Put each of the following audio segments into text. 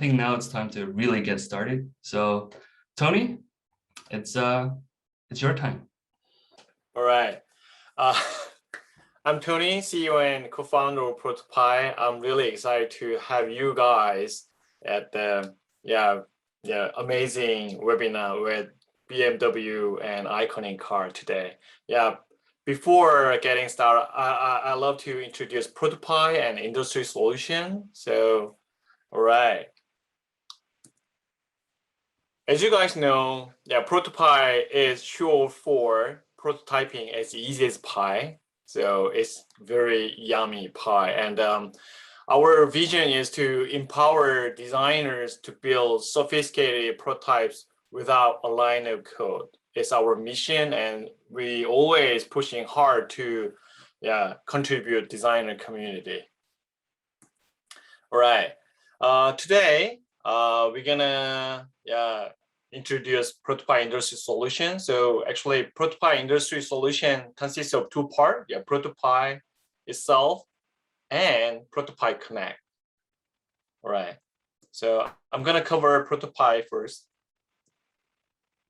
think now it's time to really get started. So, Tony, it's your time. All right. I'm Tony, CEO and co-founder of ProtoPie. I'm really excited to have you guys at the amazing webinar with BMW and Iconic car today. Before getting started, I love to introduce ProtoPie and industry solution. So, all right. As you guys know, ProtoPie is short for prototyping as easy as pie. So it's very yummy pie. And our vision is to empower designers to build sophisticated prototypes without a line of code. It's our mission, and we always pushing hard to contribute designer community. All right. Today, we're gonna introduce ProtoPie Industry Solution. So actually, ProtoPie Industry Solution consists of two parts: ProtoPie itself and ProtoPie Connect. All right. So I'm gonna cover ProtoPie first.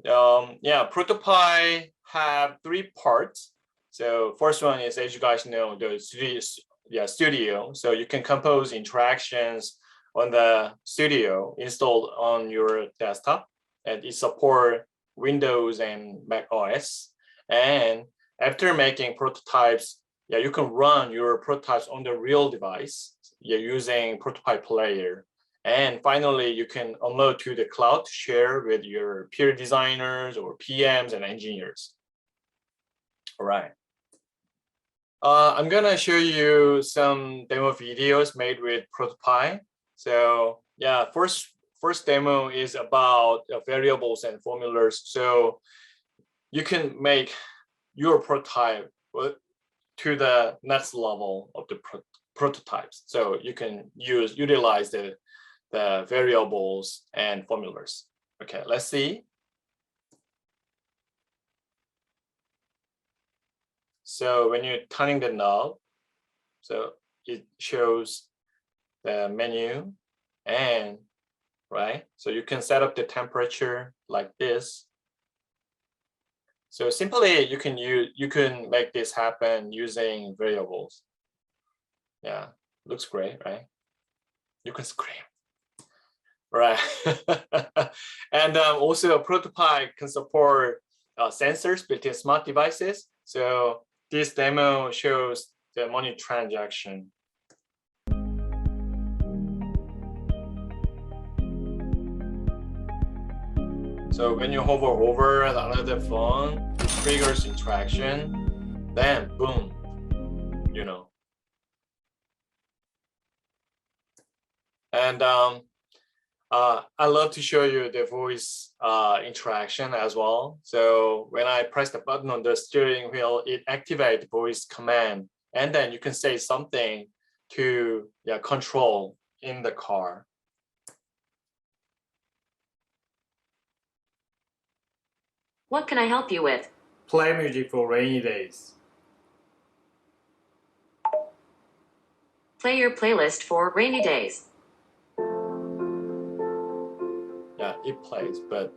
ProtoPie have three parts. So first one is, as you guys know, the studio. So you can compose interactions on the studio installed on your desktop, and it supports Windows and Mac OS. And after making prototypes, you can run your prototypes on the real device using ProtoPie Player. And finally, you can upload to the cloud to share with your peer designers or PMs and engineers. All right. I'm gonna show you some demo videos made with ProtoPie. So first demo is about variables and formulas. So you can make your prototype to the next level of the prototypes. So you can utilize the variables and formulas. Okay, let's see. So when you're turning the knob, so it shows the menu, and right, so you can set up the temperature like this. So simply you can make this happen using variables. Yeah, looks great, right? You can scream, right? And also ProtoPie can support sensors between smart devices. So this demo shows the money transaction. So when you hover over another phone, it triggers interaction, then boom, And I love to show you the voice interaction as well. So when I press the button on the steering wheel, it activates voice command, and then you can say something to control in the car. What can I help you with? Play music for rainy days. Play your playlist for rainy days. Yeah, it plays, but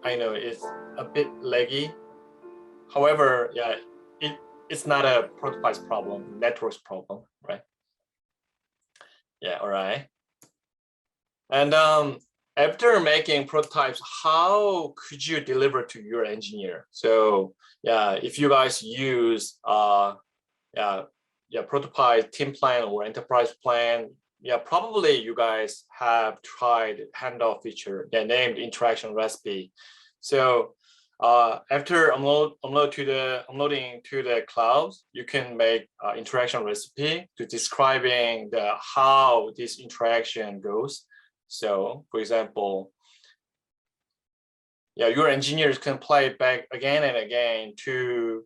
I know it's a bit laggy. However, it's not a ProtoPie's problem, network's problem, right? Yeah, all right. And after making prototypes, how could you deliver to your engineer? So if you guys use ProtoPie team plan or enterprise plan, probably you guys have tried handoff feature, named interaction recipe. So after uploading to the cloud, you can make interaction recipe to describing how this interaction goes. So for example, your engineers can play it back again and again to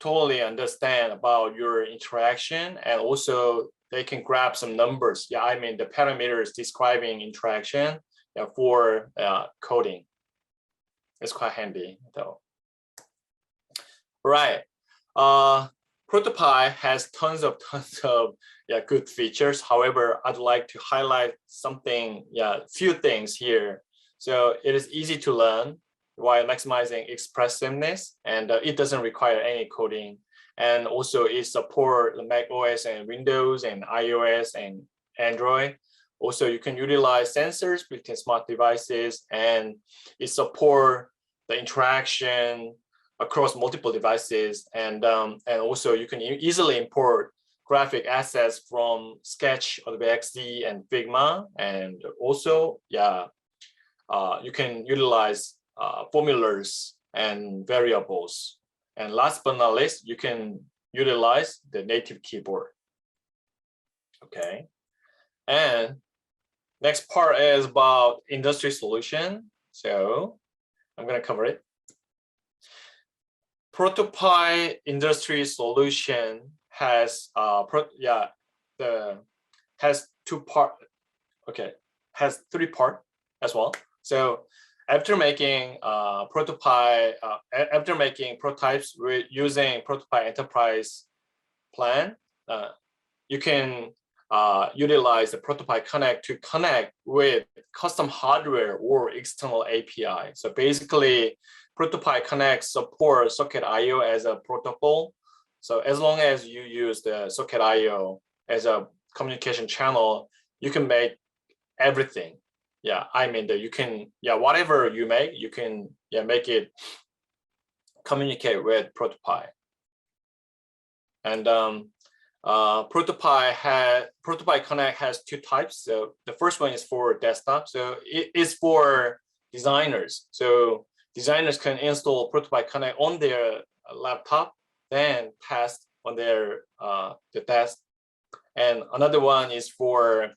totally understand about your interaction, and also they can grab some numbers. I mean the parameters describing interaction for coding. It's quite handy though. Right. ProtoPie has tons of good features. However, I'd like to highlight something, few things here. So it is easy to learn while maximizing expressiveness, and it doesn't require any coding. And also it supports Mac OS and Windows and iOS and Android. Also, you can utilize sensors between smart devices, and it supports the interaction across multiple devices. And also you can easily import graphic assets from Sketch or the XD and Figma. And also, you can utilize formulas and variables. And last but not least, you can utilize the native keyboard. Okay. And next part is about industry solution. So I'm going to cover it. ProtoPie industry solution has has two part. Okay, has three part as well. So after making prototypes using ProtoPie Enterprise plan, you can utilize the ProtoPie Connect to connect with custom hardware or external API. So basically, ProtoPie Connect supports Socket IO as a protocol. So as long as you use the Socket IO as a communication channel, you can make everything. I mean that you can, whatever you make, you can make it communicate with ProtoPie. And ProtoPie Connect has two types. So the first one is for desktop. So it is for designers. So designers can install ProtoPie Connect on their laptop, then test on their the desk. And another one is for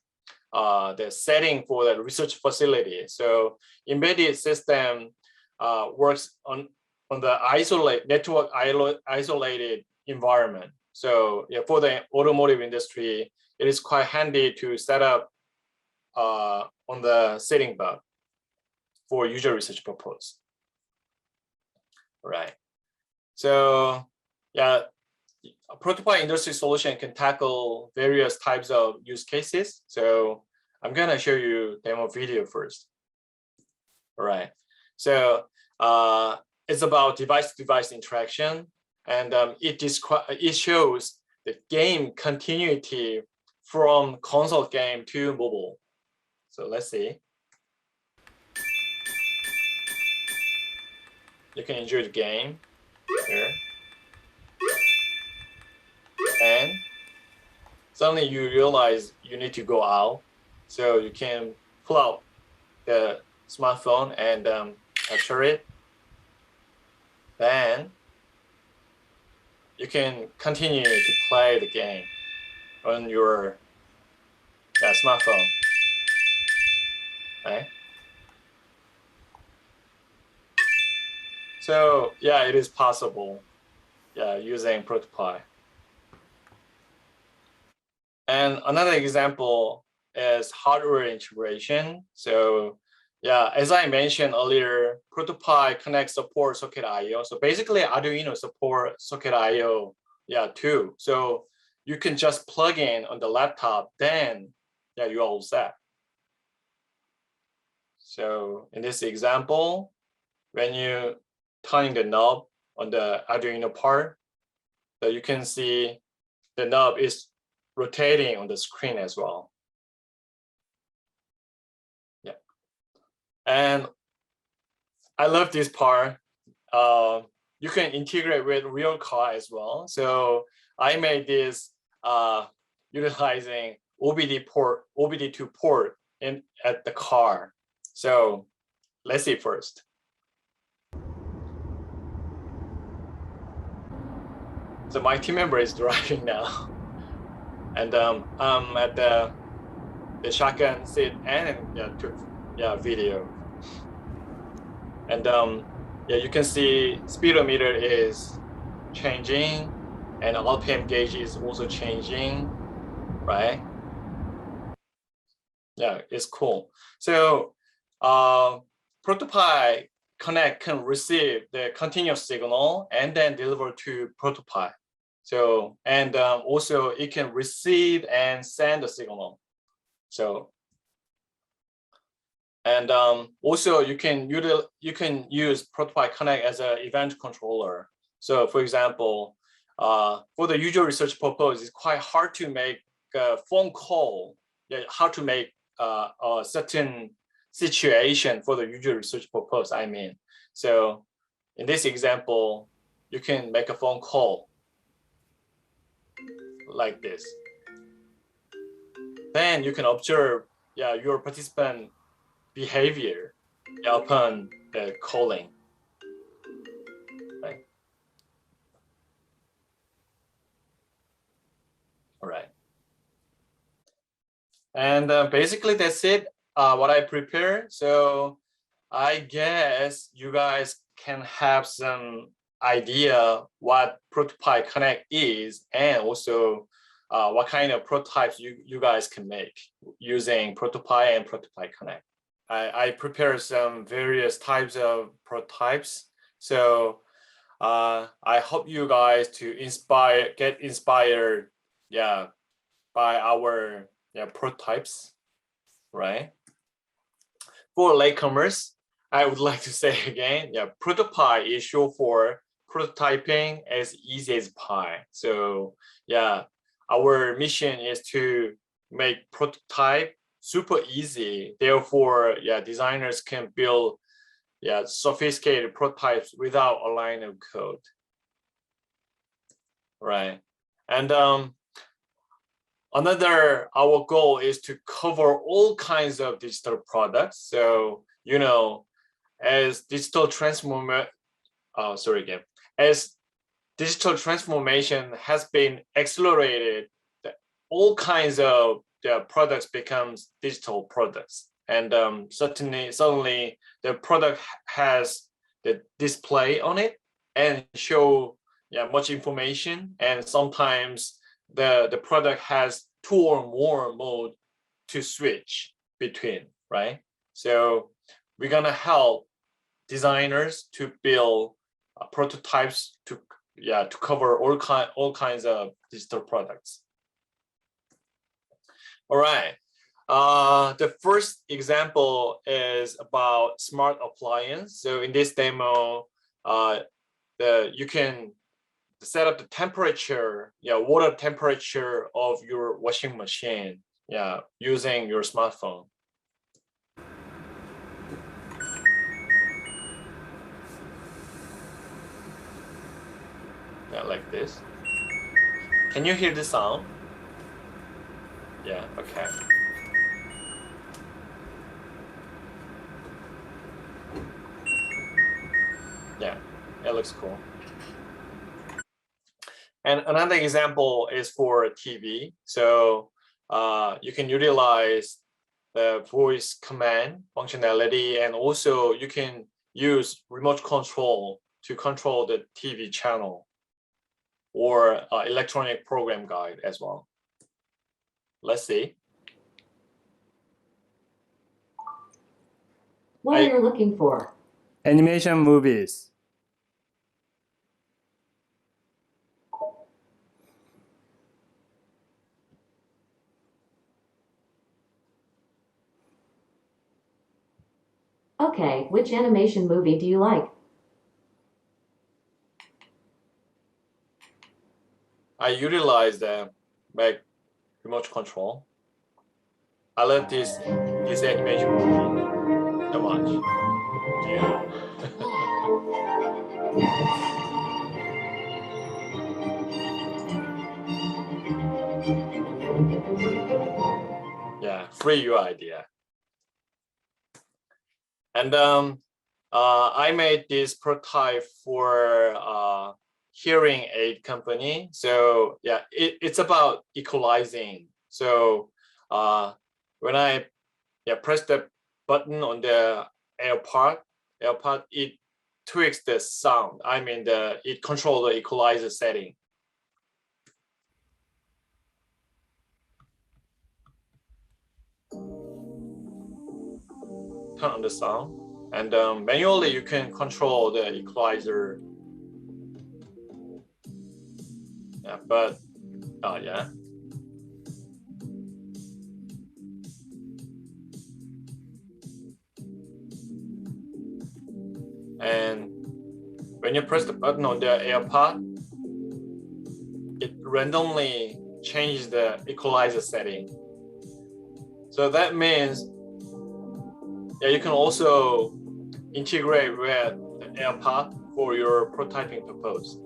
the setting for the research facility. So embedded system works on the network isolated environment. So for the automotive industry, it is quite handy to set up on the setting bug for user research purpose. All right. So a ProtoPie industry solution can tackle various types of use cases. So I'm gonna show you demo video first. All right. So it's about device-to-device interaction, and it shows the game continuity from console game to mobile. So let's see. You can enjoy the game here. And suddenly you realize you need to go out. So you can pull out the smartphone and capture it. Then you can continue to play the game on your smartphone. Okay. So it is possible using ProtoPie. And another example is hardware integration. So as I mentioned earlier, ProtoPie Connect supports Socket IO. So basically Arduino support Socket IO too. So you can just plug in on the laptop, then you're all set. So in this example, when you turn the knob on the Arduino part, so you can see the knob is rotating on the screen as well. And I love this part. You can integrate with real car as well. So I made this utilizing OBD2 port at the car. So let's see first. So my team member is driving now, and I'm at the shotgun seat and took video. And you can see speedometer is changing, and RPM gauge is also changing, right? It's cool. So ProtoPie Connect can receive the continuous signal and then deliver to ProtoPie. So, and also it can receive and send a signal. So, and also you can use ProtoPie Connect as an event controller. So, for example, for the user research purpose, it's quite hard to make a phone call. Yeah, how to make a certain situation for the user research purpose. I mean, so in this example, you can make a phone call like this. Then you can observe, yeah, your participant behavior upon the calling, right? All right. And basically that's it, what I prepared. So I guess you guys can have some idea what ProtoPie Connect is, and also what kind of prototypes you guys can make using ProtoPie and ProtoPie Connect. I prepared some various types of prototypes. So I hope you guys to get inspired, yeah, by our prototypes, right? For latecomers, I would like to say again, yeah, ProtoPie is short for prototyping as easy as pie. So yeah, our mission is to make prototype super easy. Therefore, yeah, designers can build sophisticated prototypes without a line of code, right? And our goal is to cover all kinds of digital products. So, you know, as digital transformation has been accelerated, all kinds of products becomes digital products. And suddenly the product has the display on it and show much information. And sometimes the product has 2 or more mode to switch between, right? So we're gonna help designers to build prototypes to cover all kinds of digital products. All right. The first example is about smart appliance. So in this demo, you can set up the temperature, water temperature of your washing machine, using your smartphone. Yeah, like this. Can you hear the sound? Yeah, okay. Yeah, it looks cool. And another example is for TV. So you can utilize the voice command functionality, and also you can use remote control to control the TV channel or electronic program guide as well. Let's see. What are you looking for? Animation movies. Okay, which animation movie do you like? I utilize the remote control. I love this animation movie so much. Do you know? Yeah, free your idea. And I made this prototype for hearing aid company. So yeah, it's about equalizing. So when I press the button on the AirPod, it tweaks the sound. I mean, it controls the equalizer setting. Turn on the sound, and manually you can control the equalizer but yeah. And when you press the button on the AirPod, it randomly changes the equalizer setting. So that means you can also integrate with the AirPod for your prototyping purpose.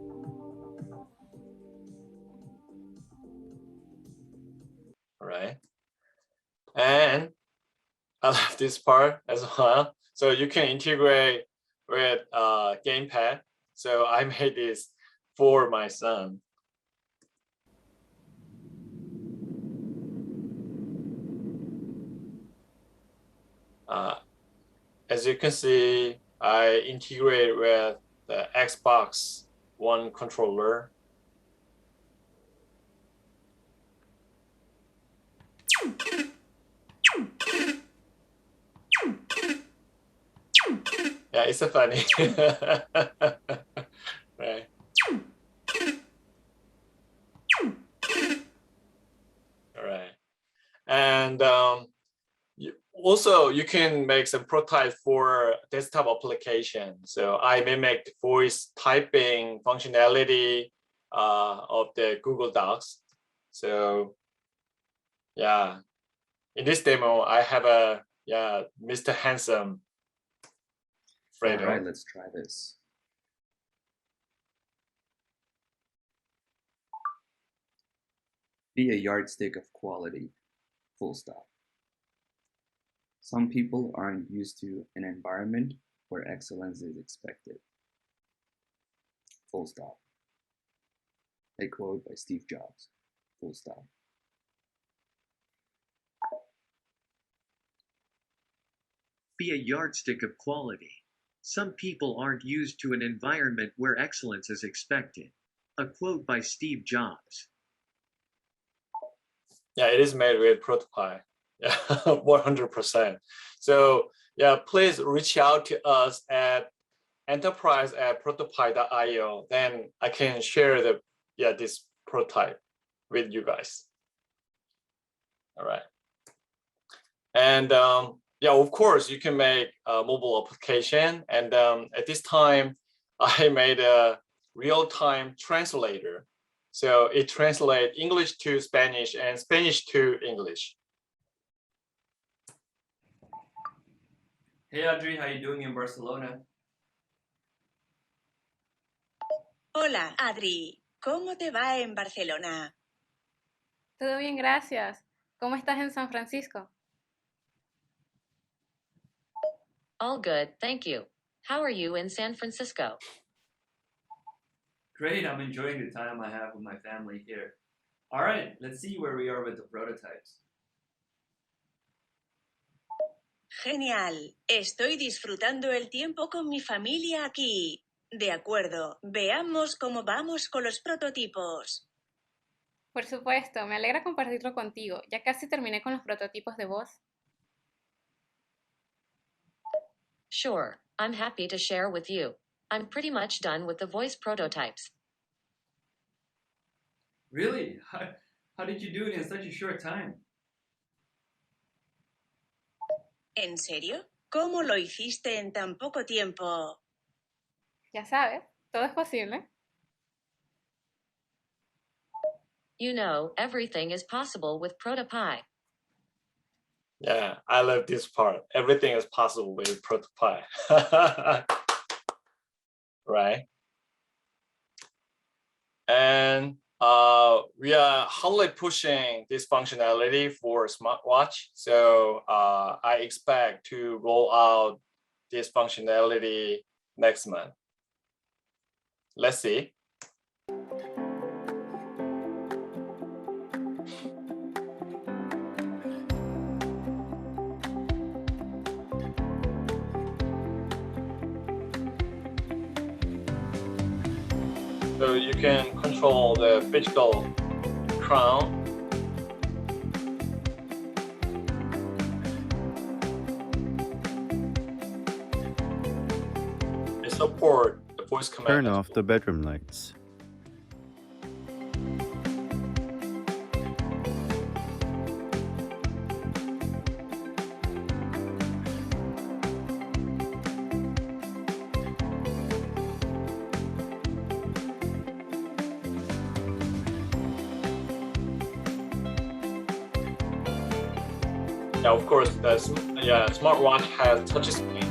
All right. And I love this part as well. So you can integrate with gamepad. So I made this for my son. As you can see, I integrate with the Xbox One controller. Yeah, it's a funny. Right. All right. And also, you can make some prototypes for desktop application. So I mimicked voice typing functionality of the Google Docs. So yeah, in this demo, I have a Mr. Handsome Fredo. All right, let's try this. Be a yardstick of quality, full stop. Some people aren't used to an environment where excellence is expected. Full stop. A quote by Steve Jobs. Full stop. Be a yardstick of quality. Some people aren't used to an environment where excellence is expected. A quote by Steve Jobs. Yeah, it is made with ProtoPie. Yeah, 100%. So yeah, please reach out to us at enterprise@protopie.io. Then I can share this prototype with you guys. All right. And yeah, of course, you can make a mobile application. And at this time, I made a real-time translator. So it translates English to Spanish and Spanish to English. Hey Audrey, how you doing in Barcelona? Hola, Adri. ¿Cómo te va en Barcelona? Todo bien, gracias. ¿Cómo estás en San Francisco? All good, thank you. How are you in San Francisco? Great, I'm enjoying the time I have with my family here. All right, let's see where we are with the prototypes. Genial. Estoy disfrutando el tiempo con mi familia aquí. De acuerdo. Veamos cómo vamos con los prototipos. Por supuesto, me alegra compartirlo contigo. Ya casi terminé con los prototipos de voz. Sure, I'm happy to share with you. I'm pretty much done with the voice prototypes. Really? How did you do it in such a short time? ¿En serio? ¿Cómo lo hiciste en tan poco tiempo? Ya sabes, todo es posible. You know, everything is possible with ProtoPie. Yeah, I love this part. Everything is possible with ProtoPie. Right? And we are hotly pushing this functionality for smartwatch. So I expect to roll out this functionality next month. Let's see. So you can control the physical crown. They support the voice command. Turn off the bedroom lights. Yeah, of course, the smartwatch has touch screen.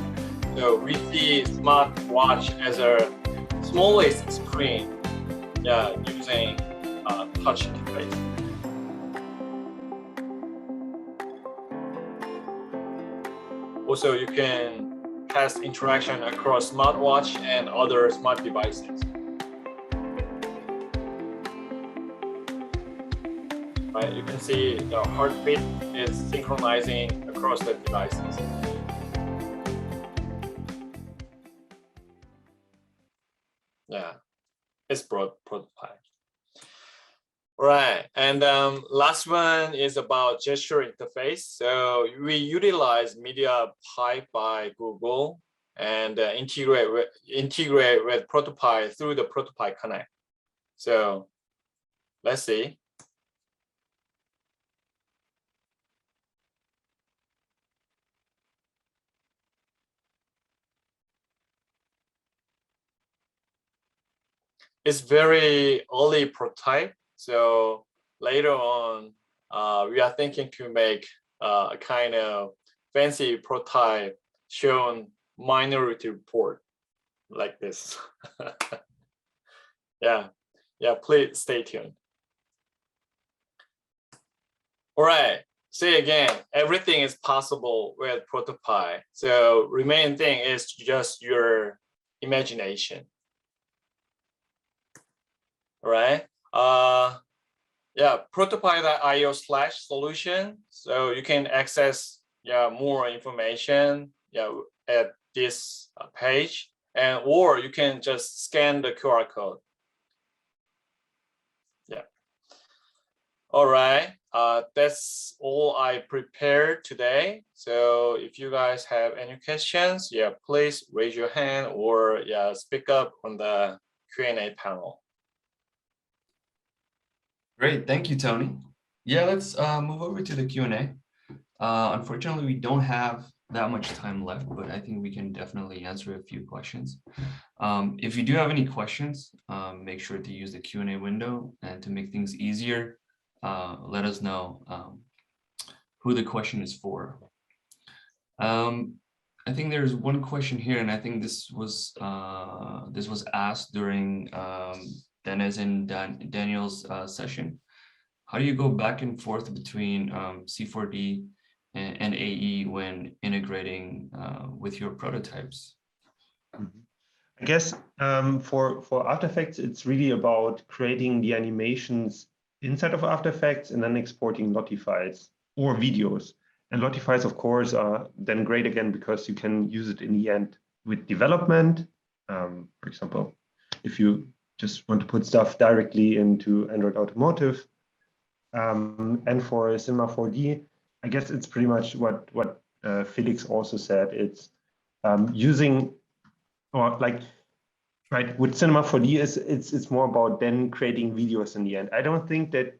So we see smartwatch as a smallest screen, yeah, using touch interface. Also, you can test interaction across smartwatch and other smart devices. Right, you can see the heartbeat is synchronizing across the devices. Yeah, it's ProtoPie. Right, and last one is about gesture interface. So we utilize MediaPipe by Google and integrate with ProtoPie through the ProtoPie Connect. So let's see. It's very early prototype. So later on, we are thinking to make a kind of fancy prototype showing Minority Report like this. Yeah, please stay tuned. All right, say again, everything is possible with ProtoPie. So remaining thing is just your imagination. All right. Yeah, protopie.io/solution. So you can access more information at this page, and or you can just scan the QR code. Yeah. All right. That's all I prepared today. So if you guys have any questions, please raise your hand or speak up on the Q&A panel. Great, thank you, Tony. Yeah, let's move over to the Q&A. Unfortunately, we don't have that much time left, but I think we can definitely answer a few questions. If you do have any questions, make sure to use the Q&A window, and to make things easier, let us know who the question is for. I think there's one question here, and I think this was asked during Dennis and Daniel's session. How do you go back and forth between C4D and AE when integrating with your prototypes? I guess for After Effects, it's really about creating the animations inside of After Effects and then exporting Lottie files or videos. And Lottie files, of course, are then great again because you can use it in the end with development. For example, if you just want to put stuff directly into Android Automotive. And for Cinema 4D, I guess it's pretty much what Felix also said. It's using, or like, right, with Cinema 4D it's more about then creating videos in the end. I don't think that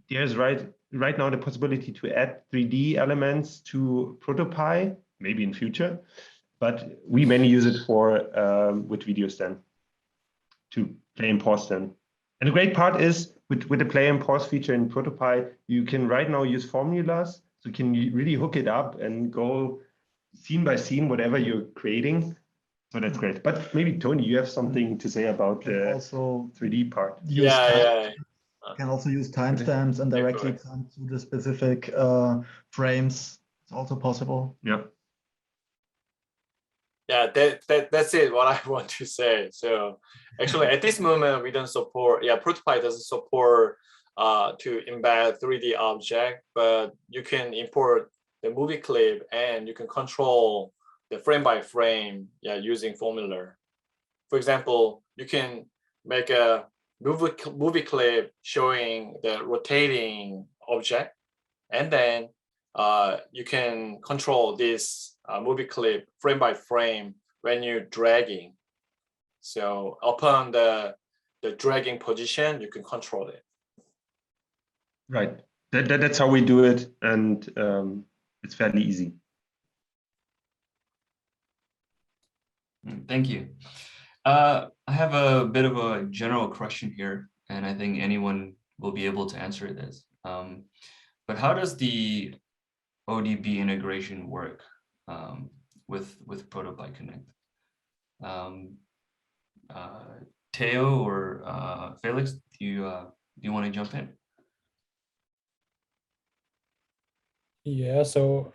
there's right now the possibility to add 3D elements to ProtoPie, maybe in future, but we mainly use it for with videos then to play and pause then. And the great part is with the play and pause feature in ProtoPie, you can right now use formulas, so you can really hook it up and go scene by scene, whatever you're creating. So that's great. But maybe Tony, you have something to say about the also 3D part. Can also use timestamps and directly come to the specific frames. It's also possible. Yeah. Yeah, that's it, what I want to say. So actually at this moment we don't support, ProtoPie doesn't support to embed 3D object, but you can import the movie clip and you can control the frame by frame using formula. For example, you can make a movie clip showing the rotating object, and then you can control this movie clip frame by frame when you're dragging. So upon the dragging position, you can control it. Right. That's how we do it, and it's fairly easy. Thank you. I have a bit of a general question here, and I think anyone will be able to answer this. But how does the ODB integration work with ProtoPie Connect? Teo or Felix, do you want to jump in? Yeah, so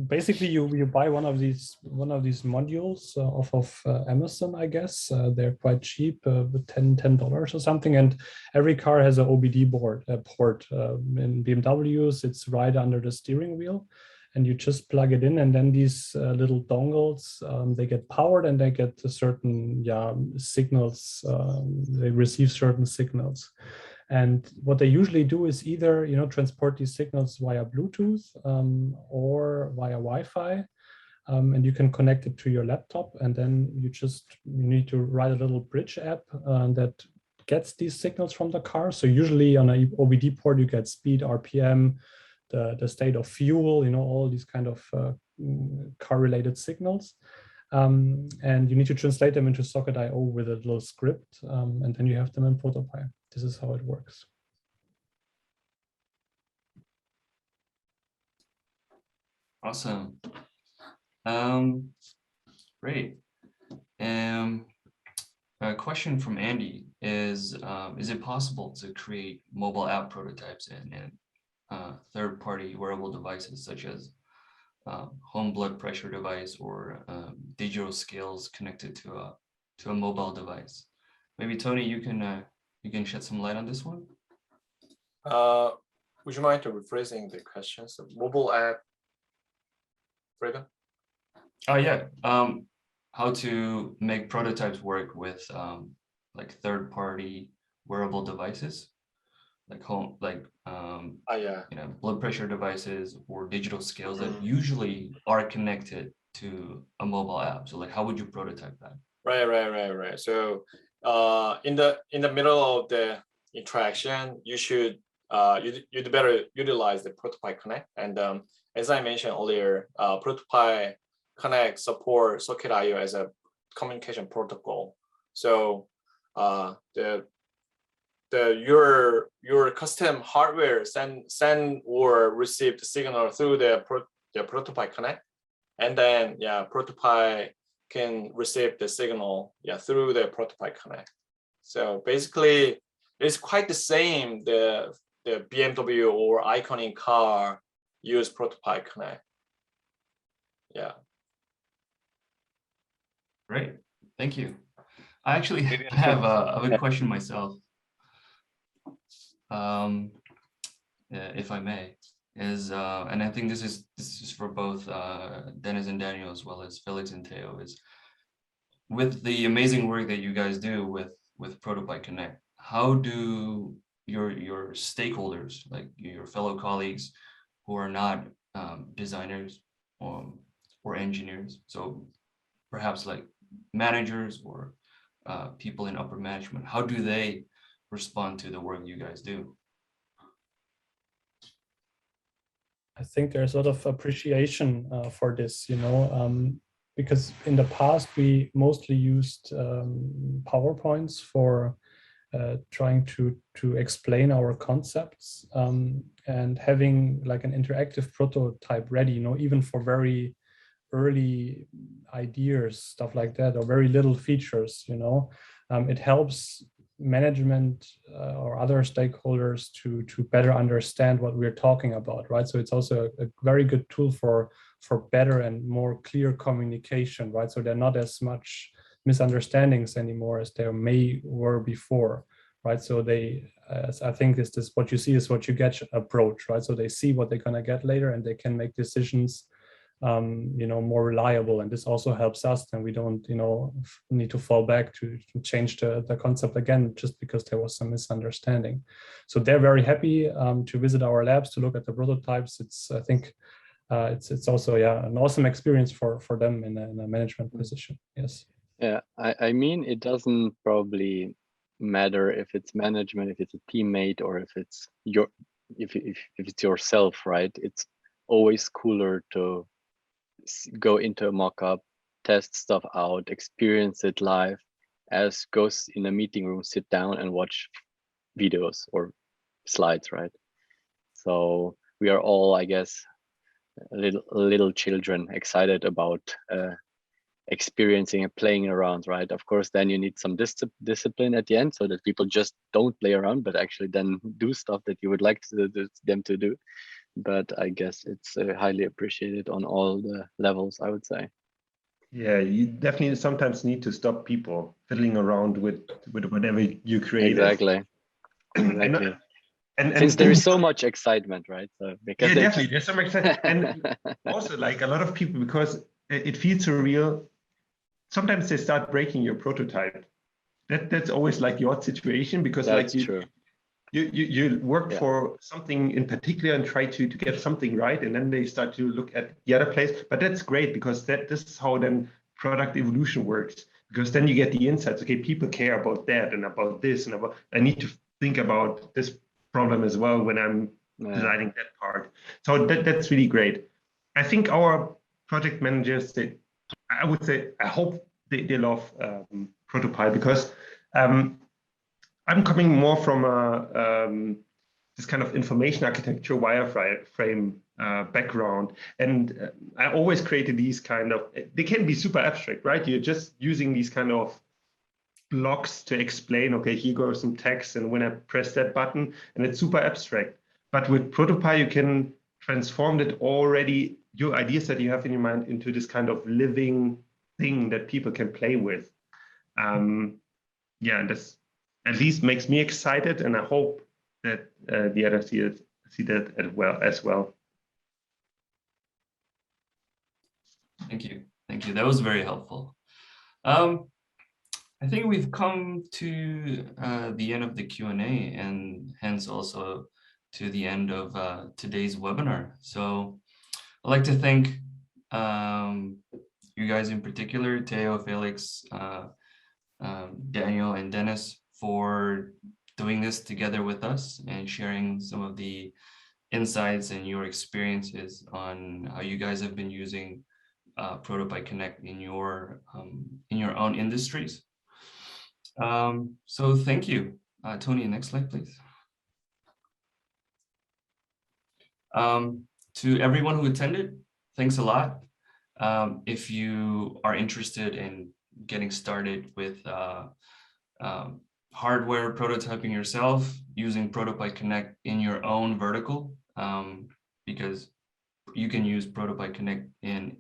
basically you buy one of these modules off of Amazon, I guess. They're quite cheap, with $10 or something, and every car has an OBD port. In BMWs, it's right under the steering wheel, and you just plug it in, and then these little dongles, they get powered and they get certain signals. They receive certain signals. And what they usually do is either transport these signals via Bluetooth or via Wi-Fi, and you can connect it to your laptop, and then you need to write a little bridge app that gets these signals from the car. So usually on an OBD port you get speed, RPM, the state of fuel, all these kind of car-related signals. And you need to translate them into Socket.io with a little script, and then you have them in ProtoPie. This is how it works. Awesome. Great. A question from Andy is it possible to create mobile app prototypes and third-party wearable devices such as home blood pressure device or digital scales connected to a mobile device? Maybe Tony, you can shed some light on this one. Would you mind rephrasing the question? So mobile app, Freda? Oh yeah. How to make prototypes work with like third-party wearable devices, like blood pressure devices or digital scales that usually are connected to a mobile app. So like, how would you prototype that? Right. So in the middle of the interaction, you should you'd better utilize the ProtoPie Connect. And as I mentioned earlier, ProtoPie Connect support Socket.io as a communication protocol. So your custom hardware send or receive the signal through the ProtoPie Connect, and then ProtoPie can receive the signal through the ProtoPie Connect. So basically, it's quite the same. The BMW or Iconic car use ProtoPie Connect. Yeah. Great, thank you. I actually have a question myself, if I may, and I think this is for both Dennis and Daniel as well as Felix and Teo, is with the amazing work that you guys do with ProtoPie Connect, how do your stakeholders, like your fellow colleagues who are not designers or engineers, so perhaps like managers or people in upper management, how do they respond to the work you guys do? I think there's a lot of appreciation for this, because in the past we mostly used PowerPoints for trying to explain our concepts, and having like an interactive prototype ready, even for very early ideas, stuff like that, or very little features, it helps management or other stakeholders to better understand what we're talking about, right? So it's also a very good tool for better and more clear communication, right? So there are not as much misunderstandings anymore as there were before, right? So I think this what you see is what you get approach, right? So they see what they're gonna get later, and they can make decisions more reliable, and this also helps us, and we don't need to fall back to change the concept again just because there was some misunderstanding. So they're very happy to visit our labs to look at the prototypes. I think it's also an awesome experience for them in a management position. Yes. Yeah, I mean, it doesn't probably matter if it's management, if it's a teammate, or if it's if it's yourself, right? It's always cooler to go into a mock-up, test stuff out, experience it live, as goes in a meeting room, sit down and watch videos or slides, right? So we are all, I guess, little children excited about experiencing and playing around, right? Of course, then you need some discipline at the end so that people just don't play around, but actually then do stuff that you would like them to do. But I guess it's highly appreciated on all the levels, I would say. Yeah, you definitely sometimes need to stop people fiddling around with whatever you created. Exactly. Exactly. And since there is so much excitement, right? So because yeah, definitely, there's so much excitement. And also, like a lot of people, because it feels so real, sometimes they start breaking your prototype. That's always like your situation, because that's like true. you work for something in particular and try to get something right, and then they start to look at the other place. But that's great, because this is how then product evolution works, because then you get the insights. Okay, people care about that and about this, and about I need to think about this problem as well when I'm designing that part. So that's really great. I think our project managers, I would say, I hope they love ProtoPie, because I'm coming more from this kind of information architecture wireframe background, and I always created these kind of. They can be super abstract, right? You're just using these kind of blocks to explain. Okay, here goes some text, and when I press that button, and it's super abstract. But with ProtoPie, you can transform that already your ideas that you have in your mind into this kind of living thing that people can play with. Yeah, and this at least makes me excited, and I hope that the others see that as well. Thank you. That was very helpful. I think we've come to the end of the Q&A, and hence also to the end of today's webinar. So I'd like to thank you guys in particular, Theo, Felix, Daniel, and Dennis, for doing this together with us and sharing some of the insights and your experiences on how you guys have been using ProtoPie Connect in your own industries. So thank you. Tony, next slide, please. To everyone who attended, thanks a lot. If you are interested in getting started with hardware prototyping yourself, using ProtoPie Connect in your own vertical, because you can use ProtoPie Connect in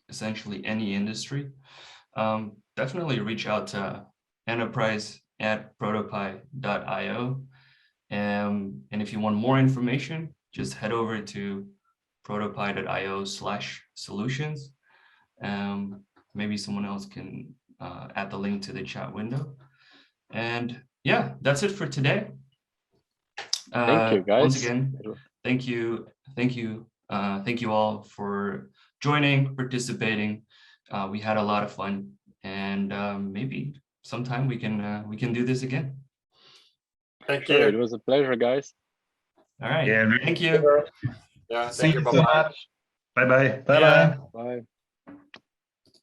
essentially any industry, definitely reach out to enterprise@protopie.io. And if you want more information, just head over to protopie.io/solutions. Maybe someone else can add the link to the chat window. And yeah, that's it for today. Thank you, guys. Once again, thank you all for joining, participating. We had a lot of fun, and maybe sometime we can do this again. Thank you. Sure, it was a pleasure, guys. All right. Yeah, Thank you. Yeah, See thank you. you Bye-bye. Bye-bye. Bye-bye. Bye.